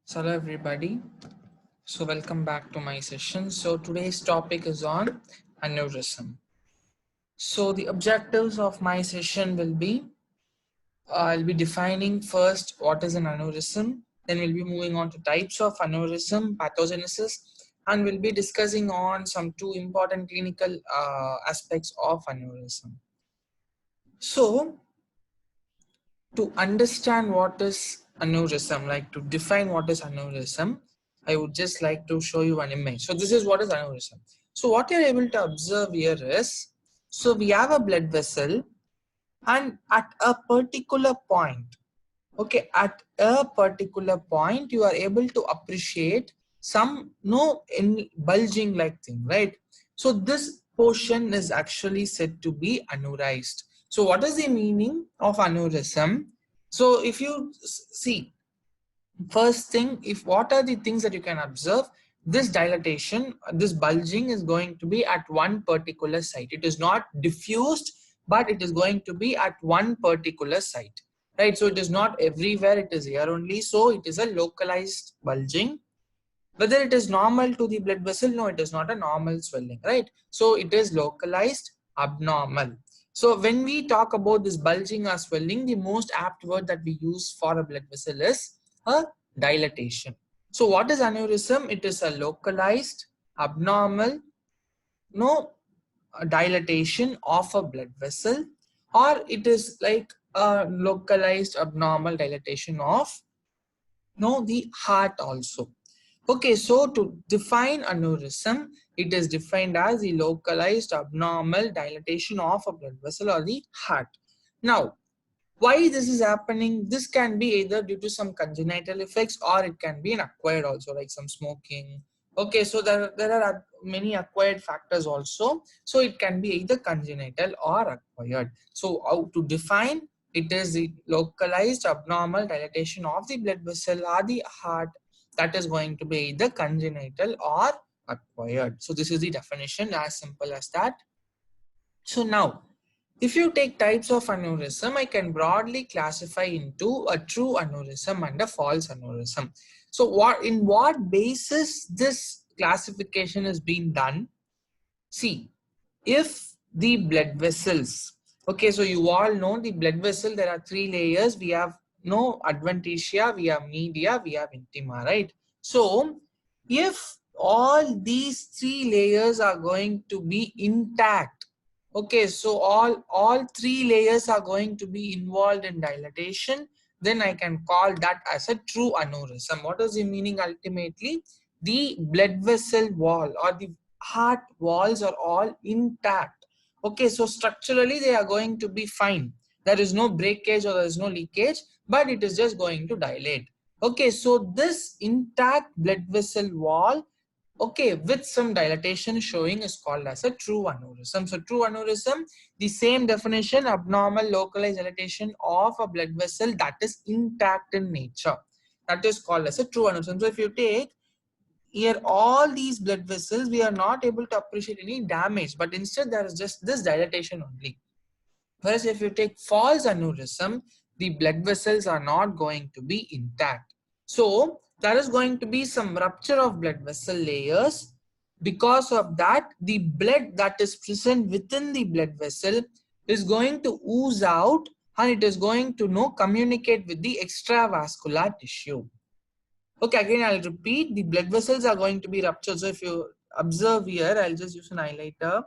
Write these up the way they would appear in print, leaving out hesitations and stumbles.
Hello everybody. So welcome back to my session. So today's topic is on aneurysm. So the objectives of my session will be I'll be defining first what is an aneurysm, then we'll be moving on to types of aneurysm, pathogenesis, and we'll be discussing on some two important clinical aspects of aneurysm. So to understand what is aneurysm, like to define what is aneurysm, I would just like to show you an image. So this is what is aneurysm. So what you're able to observe here is, so we have a blood vessel and at a particular point, okay, at a particular point, you are able to appreciate some bulging like thing, right? So this portion is actually said to be aneurized. So what is the meaning of aneurysm? So if you see, first thing, if what are the things that you can observe, this dilatation, this bulging is going to be at one particular site. It is not diffused, but it is going to be at one particular site, right? So it is not everywhere, it is here only. So it is a localized bulging. Whether it is normal to the blood vessel, no, it is not a normal swelling, right? So it is localized abnormal. So when we talk about this bulging or swelling, the most apt word that we use for a blood vessel is a dilatation. So what is aneurysm? It is a localized abnormal dilatation of a blood vessel, or it is like a localized abnormal dilatation of the heart also. Okay, so to define aneurysm, it is defined as the localized abnormal dilatation of a blood vessel or the heart. Now, why this is happening? This can be either due to some congenital effects or it can be an acquired also, like some smoking. Okay, so there are many acquired factors also. So it can be either congenital or acquired. So how to define? It is the localized abnormal dilatation of the blood vessel or the heart that is going to be either congenital or acquired. So this is the definition, as simple as that. So now, if you take types of aneurysm, I can broadly classify into a true aneurysm and a false aneurysm. So in what basis this classification is being done? See, if the blood vessels, okay, so you all know the blood vessel, there are three layers. We have adventitia, we have media, we have intima, right? So if all these three layers are going to be intact, okay, so all three layers are going to be involved in dilatation, then I can call that as a true aneurysm. What is the meaning ultimately? The blood vessel wall or the heart walls are all intact. Okay, so structurally they are going to be fine. There is no breakage or there is no leakage, but it is just going to dilate. Okay, so this intact blood vessel wall, okay, with some dilatation showing, is called as a true aneurysm. So true aneurysm, the same definition, abnormal localized dilatation of a blood vessel that is intact in nature. That is called as a true aneurysm. So if you take here all these blood vessels, we are not able to appreciate any damage, but instead there is just this dilatation only. Whereas if you take false aneurysm, the blood vessels are not going to be intact. So there is going to be some rupture of blood vessel layers. Because of that, the blood that is present within the blood vessel is going to ooze out, and it is going to communicate with the extravascular tissue. Okay, again I'll repeat, the blood vessels are going to be ruptured. So if you observe here, I'll just use an highlighter,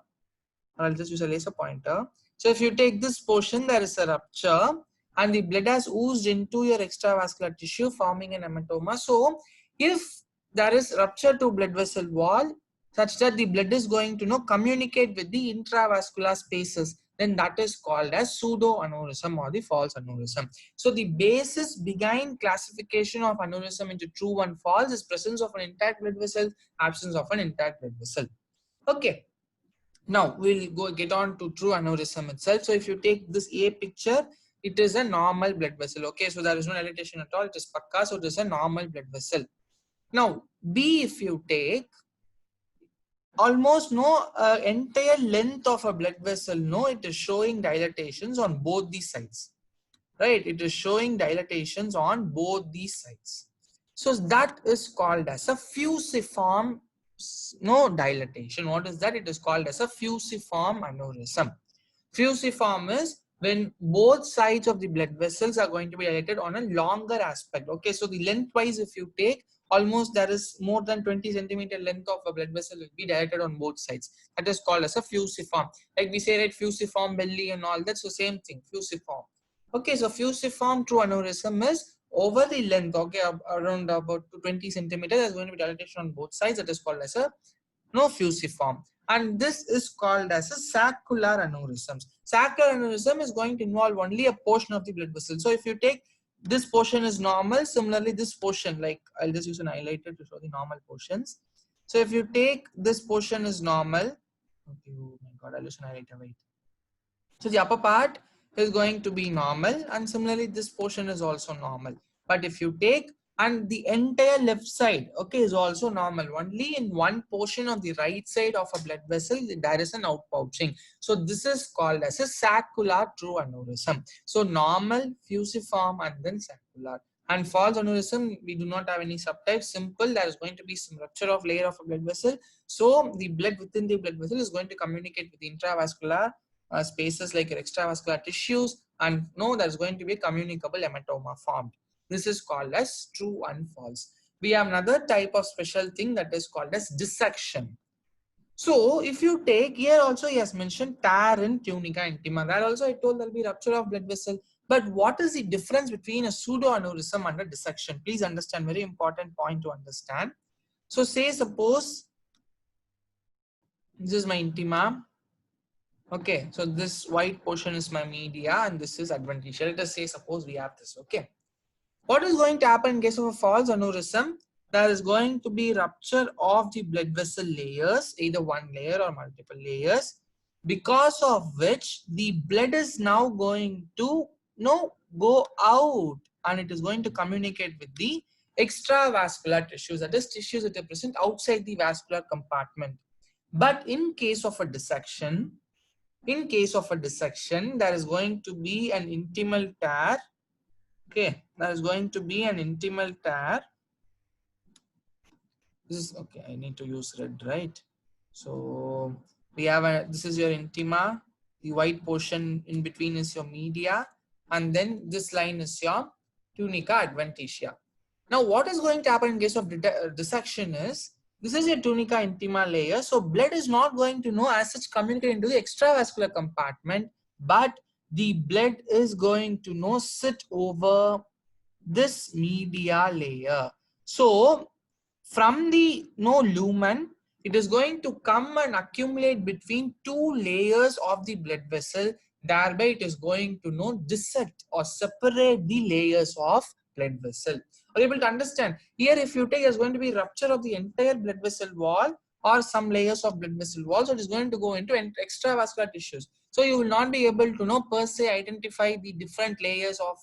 or I'll just use a laser pointer. So if you take this portion, there is a rupture and the blood has oozed into your extravascular tissue, forming an hematoma. So if there is rupture to blood vessel wall such that the blood is going to communicate with the intravascular spaces, then that is called as pseudo aneurysm or the false aneurysm. So the basis behind classification of aneurysm into true and false is presence of an intact blood vessel, absence of an intact blood vessel. Okay. Now we'll get on to true aneurysm itself. So if you take this A picture, it is a normal blood vessel. Okay, so there is no dilatation at all. It is pakka, so it is a normal blood vessel. Now B, if you take, almost entire length of a blood vessel, it is showing dilatations on both these sides, right? It is showing dilatations on both these sides. So that is called as a fusiform dilatation. What is that? It is called as a fusiform aneurysm. Fusiform is when both sides of the blood vessels are going to be dilated on a longer aspect. Okay, so the lengthwise, if you take, almost there is more than 20 centimeter length of a blood vessel will be dilated on both sides. That is called as a fusiform. Like we say, right, fusiform belly and all that. So same thing, fusiform. Okay, so fusiform true aneurysm is over the length, okay, around about 20 centimeters. There's going to be dilatation on both sides. That is called as a fusiform. And this is called as a saccular aneurysms. Saccular aneurysm is going to involve only a portion of the blood vessel. So if you take this portion is normal, similarly this portion, like I'll just use an highlighter to show the normal portions. So if you take this portion is normal, okay, oh my god, I'll use an highlighter, wait. So the upper part is going to be normal, and similarly this portion is also normal. But if you take, and the entire left side, okay, is also normal. Only in one portion of the right side of a blood vessel there is an outpouching. So this is called as a saccular true aneurysm. So normal, fusiform, and then saccular. And false aneurysm, we do not have any subtypes. Simple, there is going to be some rupture of layer of a blood vessel. So the blood within the blood vessel is going to communicate with the intravascular spaces like your extravascular tissues, and there's going to be a communicable hematoma formed. This is called as true and false. We have another type of special thing that is called as dissection. So if you take here also, he has mentioned tear in tunica intima. That also I told there will be rupture of blood vessel. But what is the difference between a pseudoaneurysm and a dissection? Please understand, very important point to understand. So say suppose this is my intima. Okay, so this white portion is my media and this is adventitia. Let us say suppose we have this. Okay, what is going to happen in case of a false aneurysm? There is going to be rupture of the blood vessel layers, either one layer or multiple layers, because of which the blood is now going to go out, and it is going to communicate with the extravascular tissues, that is tissues that are present outside the vascular compartment. But in case of a dissection, there is going to be an intimal tear. Okay, there is going to be an intimal tear. This is okay. I need to use red, right? So we have this is your intima. The white portion in between is your media, and then this line is your tunica adventitia. Now, what is going to happen in case of dissection is, this is your tunica intima layer. So blood is not going to as such communicate into the extravascular compartment, but the blood is going to sit over this media layer. So from the lumen, it is going to come and accumulate between two layers of the blood vessel. Thereby it is going to dissect or separate the layers of blood vessel. Are you able to understand? Here if you take, there's going to be rupture of the entire blood vessel wall or some layers of blood vessel wall. So it is going to go into extravascular tissues. So you will not be able to per se identify the different layers of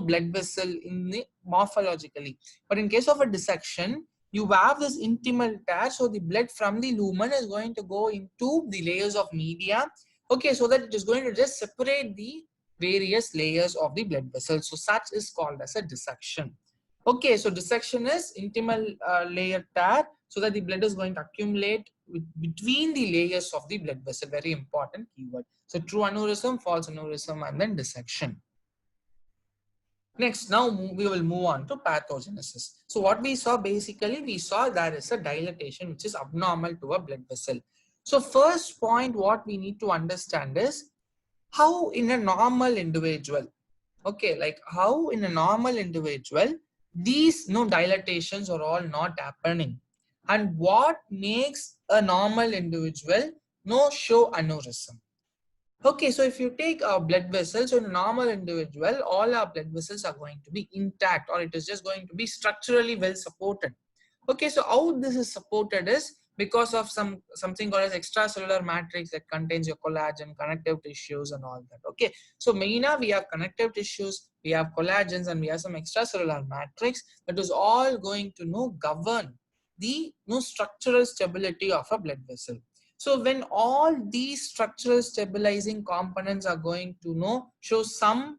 blood vessel in the morphologically. But in case of a dissection, you have this intimal tear. So the blood from the lumen is going to go into the layers of media. Okay, so that it is going to just separate the various layers of the blood vessels. So such is called as a dissection. Okay, so dissection is intimal layer tear, so that the blood is going to accumulate between the layers of the blood vessel. Very important keyword. So true aneurysm, false aneurysm, and then dissection. Next, now we will move on to pathogenesis. So what we saw, basically, we saw there is a dilatation which is abnormal to a blood vessel. So first point what we need to understand is how in a normal individual, okay, like how in a normal individual, these dilatations are all not happening. And what makes a normal individual show aneurysm? Okay, so if you take our blood vessels, so in a normal individual, all our blood vessels are going to be intact, or it is just going to be structurally well supported. Okay, so how this is supported is because of something called as extracellular matrix that contains your collagen, connective tissues, and all that. Okay, so mainly we have connective tissues, we have collagens, and we have some extracellular matrix that is all going to govern the structural stability of a blood vessel. So when all these structural stabilizing components are going to show some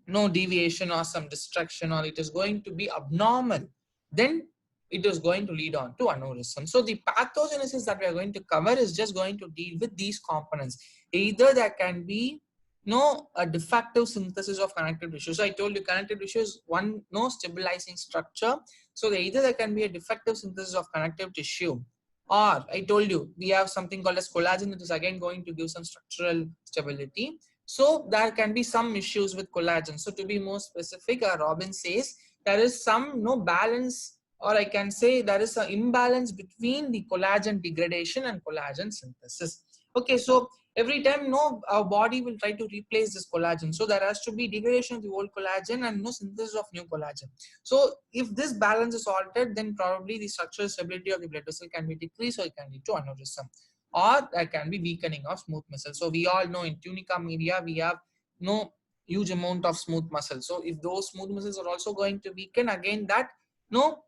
no deviation or some destruction, or it is going to be abnormal, then it is going to lead on to aneurysm. So the pathogenesis that we are going to cover is just going to deal with these components. Either there can be no a defective synthesis of connective tissue. So I told you connective tissue is one no stabilizing structure. So either there can be a defective synthesis of connective tissue, or I told you we have something called as collagen that is again going to give some structural stability. So there can be some issues with collagen. So to be more specific, Robin says there is some no balance, or I can say there is an imbalance between the collagen degradation and collagen synthesis. Okay, so every time no our body will try to replace this collagen, so there has to be degradation of the old collagen and no synthesis of new collagen. So if this balance is altered, then probably the structural stability of the blood vessel can be decreased, or it can lead to aneurysm, or there can be weakening of smooth muscle. So we all know in tunica media we have no huge amount of smooth muscle. So if those smooth muscles are also going to weaken, again that no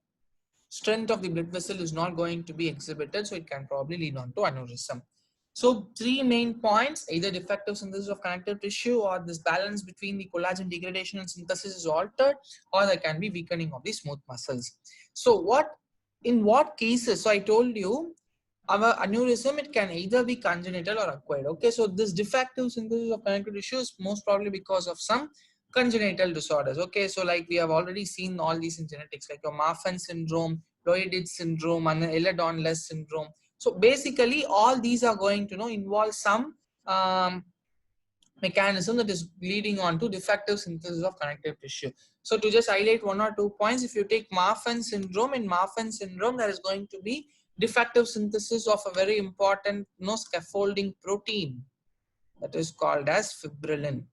strength of the blood vessel is not going to be exhibited, so it can probably lead on to aneurysm. So three main points: either defective synthesis of connective tissue, or this balance between the collagen degradation and synthesis is altered, or there can be weakening of the smooth muscles. So in what cases? So I told you our aneurysm, it can either be congenital or acquired. Okay, so this defective synthesis of connective tissue is most probably because of some congenital disorders. Okay, so like we have already seen all these in genetics, like your Marfan syndrome, Loeyd's syndrome, and Ehlers-Danlos syndrome. So basically all these are going to involve some mechanism that is leading on to defective synthesis of connective tissue. So to just highlight one or two points, if you take Marfan syndrome, in Marfan syndrome there is going to be defective synthesis of a very important scaffolding protein that is called as fibrillin.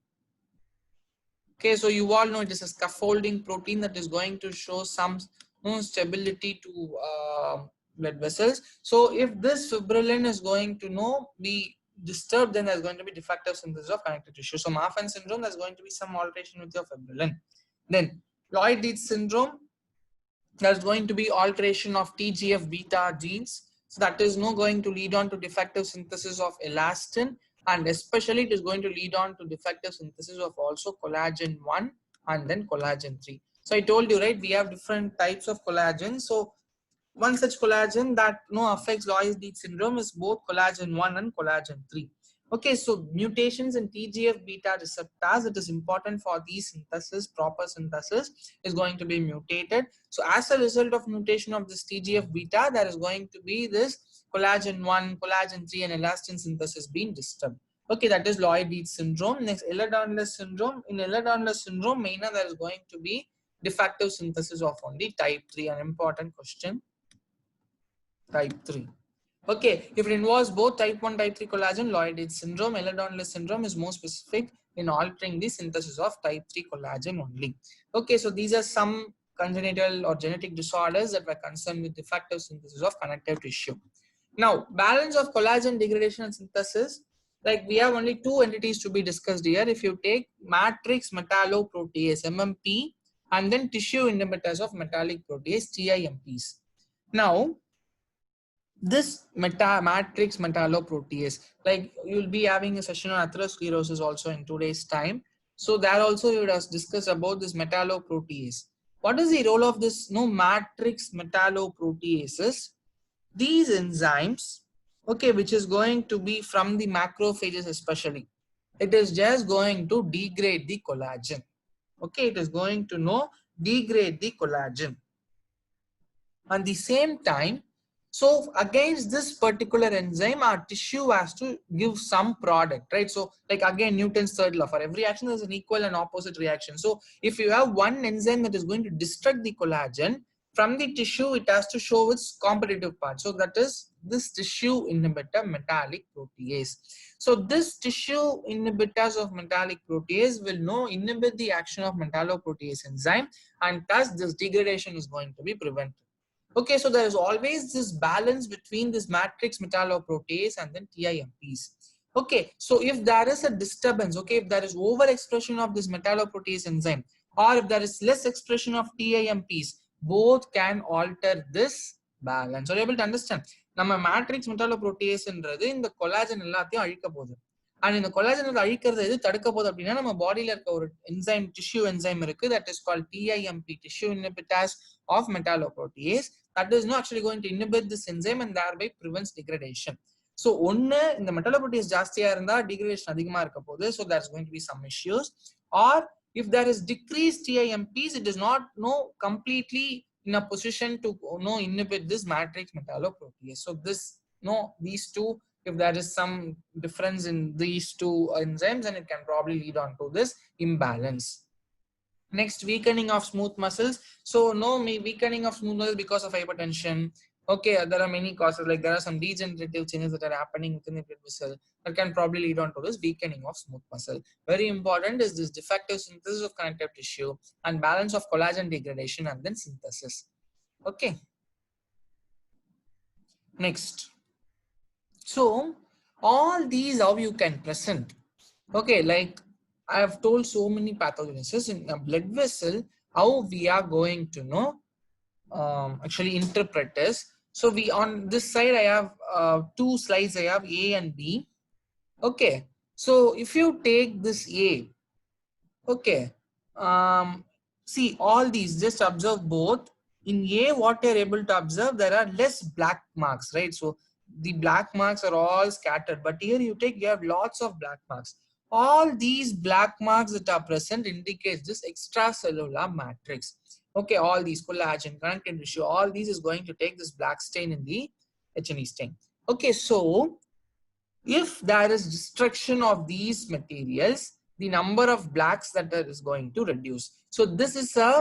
Okay, so you all know it is a scaffolding protein that is going to show some stability to blood vessels. So if this fibrillin is going to be disturbed, then there's going to be defective synthesis of connective tissue. So Marfan syndrome, there's going to be some alteration with your fibrillin. Then Loeyd's syndrome, there's going to be alteration of TGF beta genes. So that is going to lead on to defective synthesis of elastin, and especially it is going to lead on to defective synthesis of also collagen 1 and then collagen 3. So I told you, right, we have different types of collagen. So one such collagen that affects Loeys-Dietz syndrome is both collagen 1 and collagen 3. Okay, so mutations in TGF beta receptors, it is important for these synthesis, proper synthesis is going to be mutated. So as a result of mutation of this TGF beta, there is going to be this collagen 1, collagen 3 and elastin synthesis being disturbed. Okay, that is Loeys-Dietz syndrome. Next, Ehlers-Danlos syndrome. In Ehlers-Danlos syndrome, mainly there is going to be defective synthesis of only type 3, an important question. Type 3. Okay, if it involves both type 1, type 3 collagen, Loeys-Dietz syndrome, Ehlers-Danlos syndrome is more specific in altering the synthesis of type 3 collagen only. Okay, so these are some congenital or genetic disorders that were concerned with defective synthesis of connective tissue. Now, balance of collagen degradation and synthesis, like we have only two entities to be discussed here. If you take matrix metalloprotease, MMP, and then tissue inhibitors of metallic protease, TIMPs. Now, this matrix metalloprotease, like you'll be having a session on atherosclerosis also in 2 days time. So there also you would have discussed about this metalloprotease. What is the role of this matrix metalloproteases? These enzymes, okay, which is going to be from the macrophages especially, it is just going to degrade the collagen. Okay, it is going to degrade the collagen. At the same time, so against this particular enzyme, our tissue has to give some product, right? So like again, Newton's third law, for every action there's an equal and opposite reaction. So if you have one enzyme that is going to destruct the collagen, from the tissue it has to show its competitive part. So that is this tissue inhibitor metallic protease. So this tissue inhibitors of metallic protease will inhibit the action of metalloprotease enzyme, and thus this degradation is going to be prevented. Okay, so there is always this balance between this matrix metalloprotease and then TIMPs. Okay, so if there is a disturbance, okay, if there is overexpression of this metalloprotease enzyme, or if there is less expression of TIMPs, both can alter this balance. Are you able to understand? நம்ம matrix metalloprotease என்றது இந்த collagen எல்லாத்தையும் அழிக்க போகுது. And in the collagen அழிக்கிறது எது தடுக்க போகுது அப்படின்னா நம்ம பாடியில இருக்க ஒரு enzyme tissue enzyme இருக்கு that is called TIMP tissue inhibitors of metalloprotease that is not actually going to inhibit this enzyme and thereby prevents degradation. So ஒன்னு இந்த metalloprotease ஜாஸ்தியா இருந்தா degradation அதிகமா இருக்க போகுது, so there's going to be some issues. Or if there is decreased TIMPs, it is not completely in a position to inhibit this matrix metalloprotease. So this these two, if there is some difference in these two enzymes, then it can probably lead on to this imbalance. Next, weakening of smooth muscles. So weakening of smooth muscles because of hypertension. Okay, there are many causes, like there are some degenerative changes that are happening within the blood vessel that can probably lead on to this weakening of smooth muscle. Very important is this defective synthesis of connective tissue and balance of collagen degradation and then synthesis. Okay. Next. So all these how you can present. Okay, like I have told so many pathogenesis in a blood vessel, how we are going to actually interpret this. So we on this side I have two slides, I have A and B. Okay, so if you take this A, okay, see all these, just observe both. In A, what you're able to observe, there are less black marks, right? So the black marks are all scattered, but here you have lots of black marks. All these black marks that are present indicates this extracellular matrix. Okay, all these collagen, connective tissue, all these is going to take this black stain in the H&E stain. Okay, so if there is destruction of these materials, the number of blacks that is going to reduce. So this is a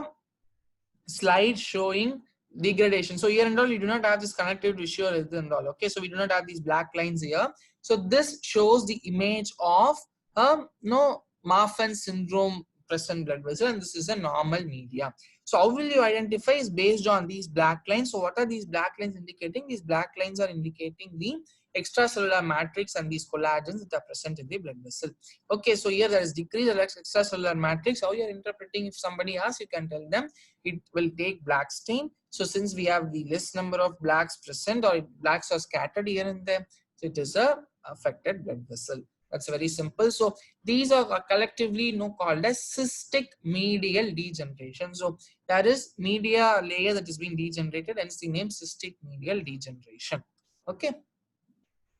slide showing degradation. So here and all, you do not have this connective tissue and all. Okay, so we do not have these black lines here. So this shows the image of Marfan syndrome present blood vessel, and this is a normal media. So how will you identify is based on these black lines. So what are these black lines indicating? These black lines are indicating the extracellular matrix and these collagens that are present in the blood vessel. Okay, so here there is decrease of extracellular matrix. How you are interpreting? If somebody asks, you can tell them it will take black stain. So since we have the less number of blacks present, or blacks are scattered here and there, so it is a affected blood vessel. That's very simple. So these are collectively called as cystic medial degeneration. So there is media layer that is being degenerated, hence the name cystic medial degeneration. Okay.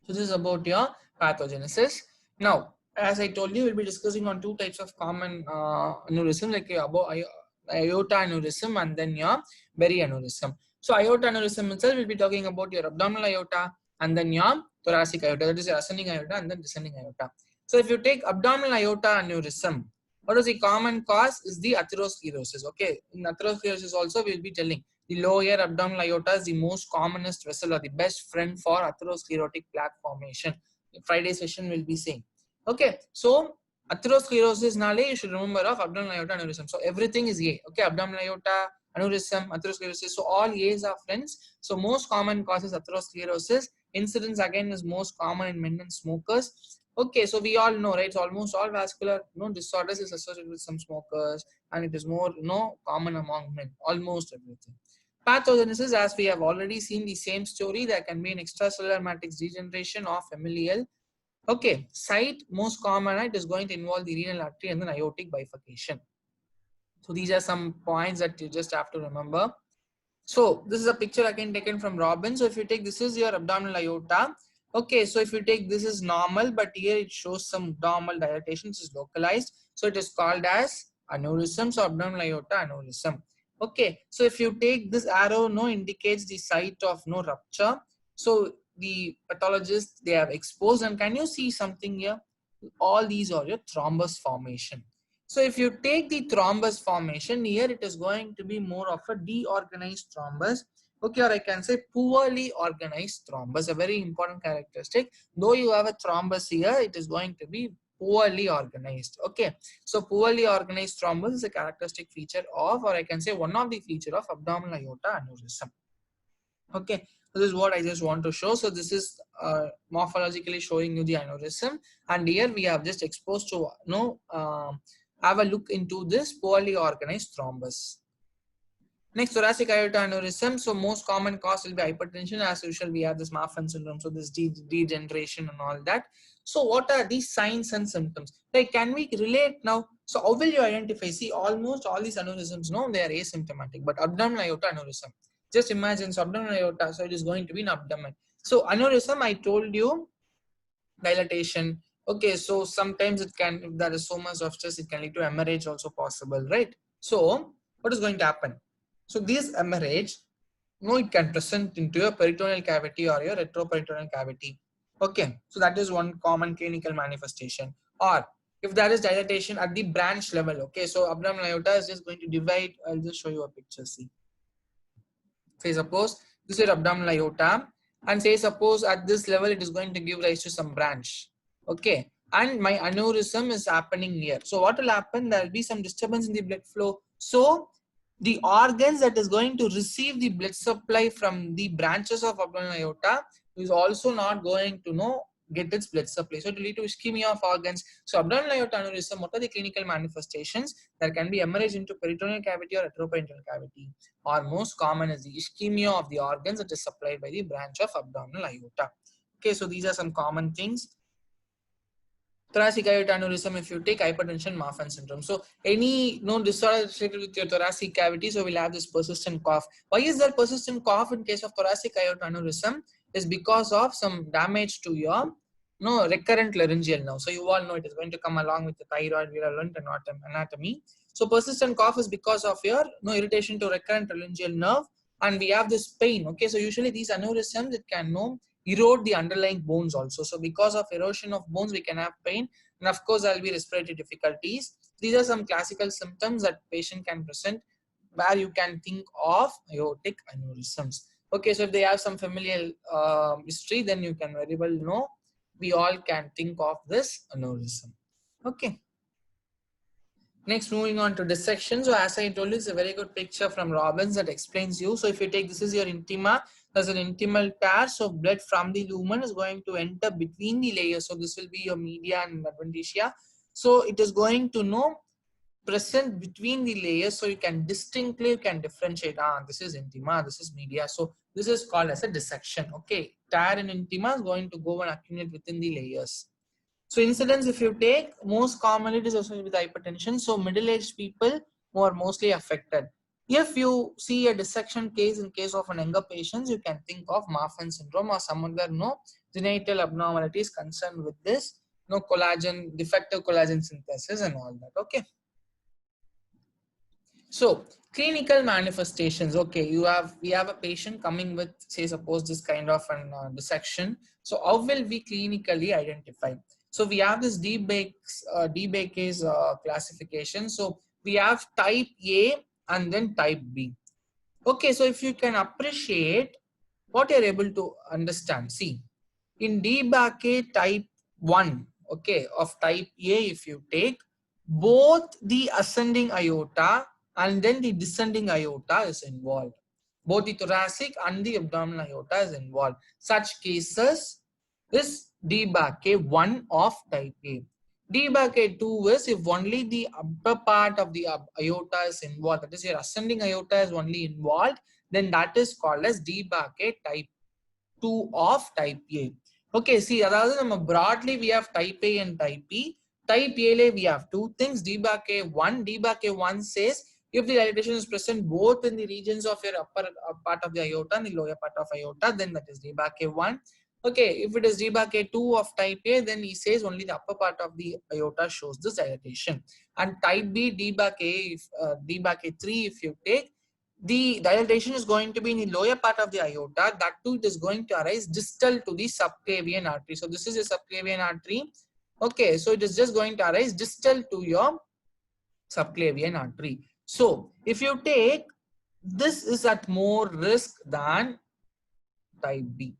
So this is about your pathogenesis. Now, as I told you, we'll be discussing on two types of common aneurysm, like aorta aneurysm and then your berry aneurysm. So aorta aneurysm itself, we'll be talking about your abdominal aorta and then your thoracic aorta, that is your ascending aorta and then descending aorta. So if you take abdominal aorta aneurysm, what is the common cause is the atherosclerosis. Okay, in atherosclerosis also we'll be telling the lower abdominal aorta is the most commonest vessel or the best friend for atherosclerotic plaque formation. In Friday session we'll be saying. Okay, so atherosclerosis nale you should remember of abdominal aorta aneurysm. So everything is A. Okay, abdominal aorta, aneurysm, atherosclerosis. So all A's are friends. So most common causes atherosclerosis. Incidence again is most common in men and smokers. Okay, so we all know, right? So almost all vascular disorders is associated with some smokers, and it is more common among men. Almost everything. Pathogenesis, as we have already seen the same story, there can be an extracellular matrix degeneration of familial. Okay, site most common, it is going to involve the renal artery and then aortic bifurcation. So these are some points that you just have to remember. So this is a picture again taken from Robin. So if you take, this is your abdominal aorta. Okay, so if you take, this is normal, but here it shows some abdominal dilatation, which is localized. So it is called as aneurysm. So abdominal aorta aneurysm. Okay, so if you take this arrow, indicates the site of rupture. So the pathologist, they have exposed, and can you see something here? All these are your thrombus formation. So if you take the thrombus formation here, it is going to be more of a deorganized thrombus. Okay, or I can say poorly organized thrombus, a very important characteristic. Though you have a thrombus here, it is going to be poorly organized. Okay, so poorly organized thrombus is a characteristic feature of, or I can say one of the feature of abdominal aorta aneurysm. Okay, so this is what I just want to show. So this is morphologically showing you the aneurysm, and here we have just exposed to have a look into this poorly organized thrombus. Next, thoracic aorta aneurysm. So most common cause will be hypertension. As usual, we have this Marfan syndrome. So this degeneration and all that. So what are these signs and symptoms? Like, can we relate now? So how will you identify? See, almost all these aneurysms, no, they are asymptomatic. But abdominal aorta aneurysm, just imagine, so abdominal aorta, so it is going to be an abdomen. So aneurysm, I told you, dilatation. Okay, so sometimes it can, if there is so much of stress, it can lead to hemorrhage also possible, right? So what is going to happen? So this hemorrhage, no, it can present into your peritoneal cavity or your retroperitoneal cavity. Okay, so that is one common clinical manifestation. Or if there is dilatation at the branch level, okay, so abdominal aorta is just going to divide. I'll just show you a picture. See, say suppose this is abdominal aorta, and say suppose at this level it is going to give rise to some branch. Okay, and my aneurysm is happening here. So what will happen? There will be some disturbance in the blood flow. So the organs that is going to receive the blood supply from the branches of abdominal aorta is also not going to get its blood supply. So it will lead to ischemia of organs. So abdominal aorta aneurysm, what are the clinical manifestations? There can be hemorrhage into peritoneal cavity or retroperitoneal cavity. Or most common is the ischemia of the organs that is supplied by the branch of abdominal aorta. Okay, so these are some common things. Thoracic aorta aneurysm, if you take hypertension, Marfan syndrome. So any disorder related with your thoracic cavity, so we'll have this persistent cough. Why is there persistent cough in case of thoracic aorta aneurysm? Is because of some damage to your recurrent laryngeal nerve. So you all know it is going to come along with the thyroid, virulent anatomy. So persistent cough is because of your irritation to recurrent laryngeal nerve, and we have this pain. Okay, so usually these aneurysms, it can erode the underlying bones also. So because of erosion of bones, we can have pain, and of course there will be respiratory difficulties. These are some classical symptoms that patient can present where you can think of aortic aneurysms. Okay, so if they have some familial history, then you can very well know we all can think of this aneurysm. Okay. Next, moving on to dissection. So as I told you, it's a very good picture from Robbins that explains you. So if you take, this is your intima, there's an intimal tear. So blood from the lumen is going to enter between the layers. So this will be your media and adventitia. So it is going to present between the layers. So you can distinctly differentiate. This is intima, this is media. So this is called as a dissection. Okay. Tear in intima is going to go and accumulate within the layers. So incidence, if you take, most commonly it is associated with hypertension. So middle-aged people who are mostly affected. If you see a dissection case in case of an younger patient, you can think of Marfan syndrome or some other genital abnormalities concerned with this collagen, defective collagen synthesis and all that. Okay. So clinical manifestations. Okay, we have a patient coming with, say suppose this kind of an dissection. So how will we clinically identify? So we have this DBake's classification. So we have type A and then type B. Okay, so if you can appreciate what you're able to understand. See, in DBake type 1, okay, of type A, if you take, both the ascending aorta and then the descending aorta is involved. Both the thoracic and the abdominal aorta is involved. Such cases is DBake 1 of type A. DBake 2 is if only the upper part of the aorta is involved, that is your ascending aorta is only involved, then that is called as DBake type 2 of type A. Okay, see, broadly we have type A and type B. Type A we have two things, DBake 1. DBake 1 says if the dilatation is present both in the regions of your upper part of the aorta and the lower part of aorta, then that is DBake 1. Okay, if it is DBake 2 of type A, then he says only the upper part of the aorta shows this dilatation. And type B, DBake 3, if you take, the dilatation is going to be in the lower part of the aorta. That too, it is going to arise distal to the subclavian artery. So this is a subclavian artery. Okay, so it is just going to arise distal to your subclavian artery. So if you take, this is at more risk than type B.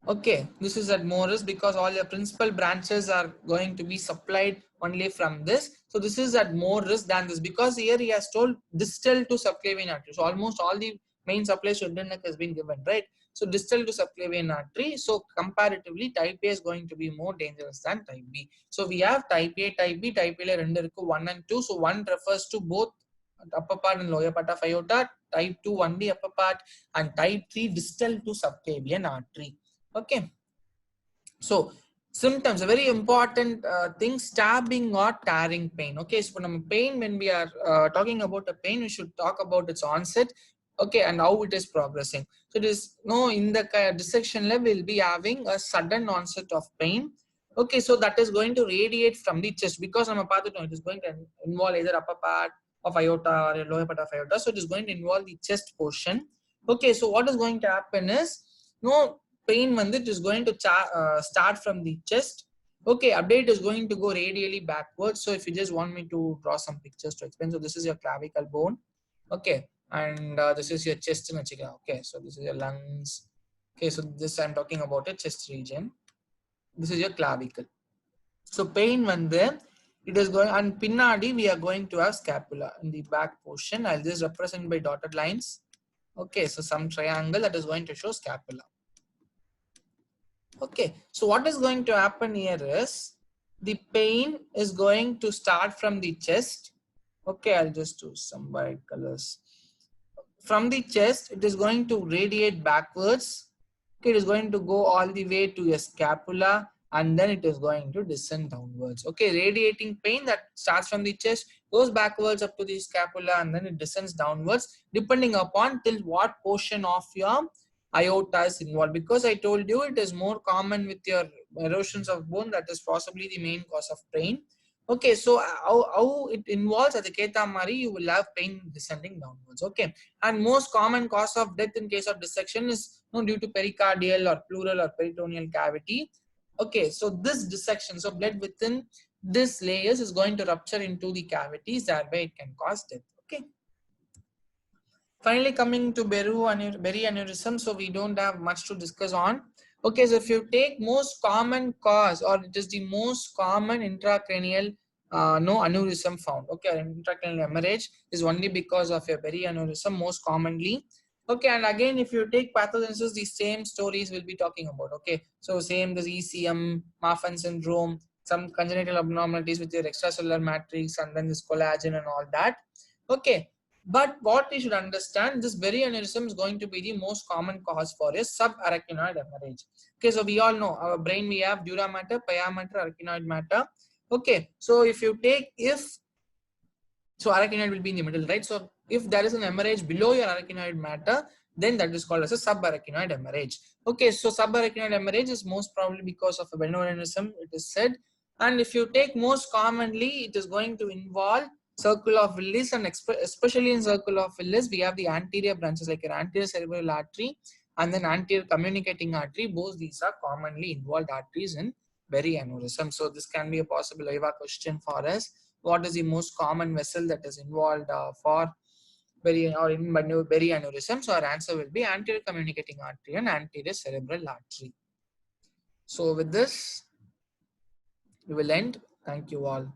Okay, this is at more risk because all your principal branches are going to be supplied only from this. So this is at more risk than this because here he has told distal to subclavian artery. So almost all the main supplies to neck has been given, right? So distal to subclavian artery. So comparatively, type A is going to be more dangerous than type B. So we have type A, type B, type A 1 and 2. So 1 refers to both upper part and lower part of aorta, type 2 only upper part, and type 3 distal to subclavian artery. Okay. So symptoms, a very important thing, stabbing or tearing pain. Okay, so from pain, when we are talking about a pain, we should talk about its onset, okay, and how it is progressing. So it is in the dissection level, we'll be having a sudden onset of pain. Okay, so that is going to radiate from the chest, because I'm a pathogen, it is going to involve either upper part of aorta or a lower part of aorta. So it is going to involve the chest portion. Okay, so what is going to happen is pain when it is going to start from the chest. Okay, update is going to go radially backwards. So if you just want me to draw some pictures to explain, so this is your clavicle bone. Okay, and this is your chest. Okay, so this is your lungs. Okay, so this I'm talking about a chest region. This is your clavicle. So pain when there, it is going, and pinnadi we are going to have scapula in the back portion. I'll just represent by dotted lines. Okay, so some triangle that is going to show scapula. Okay, so what is going to happen here is the pain is going to start from the chest. Okay, I'll just do some bright colors. From the chest, it is going to radiate backwards. Okay, it is going to go all the way to your scapula, and then it is going to descend downwards. Okay, radiating pain that starts from the chest, goes backwards up to the scapula, and then it descends downwards, depending upon till what portion of your aorta is involved. Because I told you it is more common with your erosions of bone, that is possibly the main cause of pain. Okay, so how it involves at the Keta Mari, you will have pain descending downwards. Okay, and most common cause of death in case of dissection is due to pericardial or pleural or peritoneal cavity. Okay, so this dissection, so blood within this layers is going to rupture into the cavities, thereby it can cause death. Okay. Finally, coming to berry aneurysm, so we don't have much to discuss on. Okay, so if you take most common cause, or it is the most common intracranial aneurysm found. Okay, intracranial hemorrhage is only because of a berry aneurysm most commonly. Okay, and again, if you take pathogenesis, the same stories we'll be talking about. Okay, so same, this ECM, Marfan syndrome, some congenital abnormalities with your extracellular matrix, and then this collagen and all that. Okay, but what we should understand, this berry aneurysm is going to be the most common cause for a subarachnoid hemorrhage. Okay, so we all know our brain, we have dura mater, pia mater, arachnoid mater. Okay, so if you take, so arachnoid will be in the middle, right? So if there is an hemorrhage below your arachnoid mater, then that is called as a subarachnoid hemorrhage. Okay, so subarachnoid hemorrhage is most probably because of a aneurysm, it is said. And if you take most commonly, it is going to involve circle of Willis, and especially in circle of Willis, we have the anterior branches like your anterior cerebral artery and then anterior communicating artery. Both these are commonly involved arteries in berry aneurysm. So this can be a possible Viva question for us. What is the most common vessel that is involved for berry aneurysm? So our answer will be anterior communicating artery and anterior cerebral artery. So with this, we will end. Thank you all.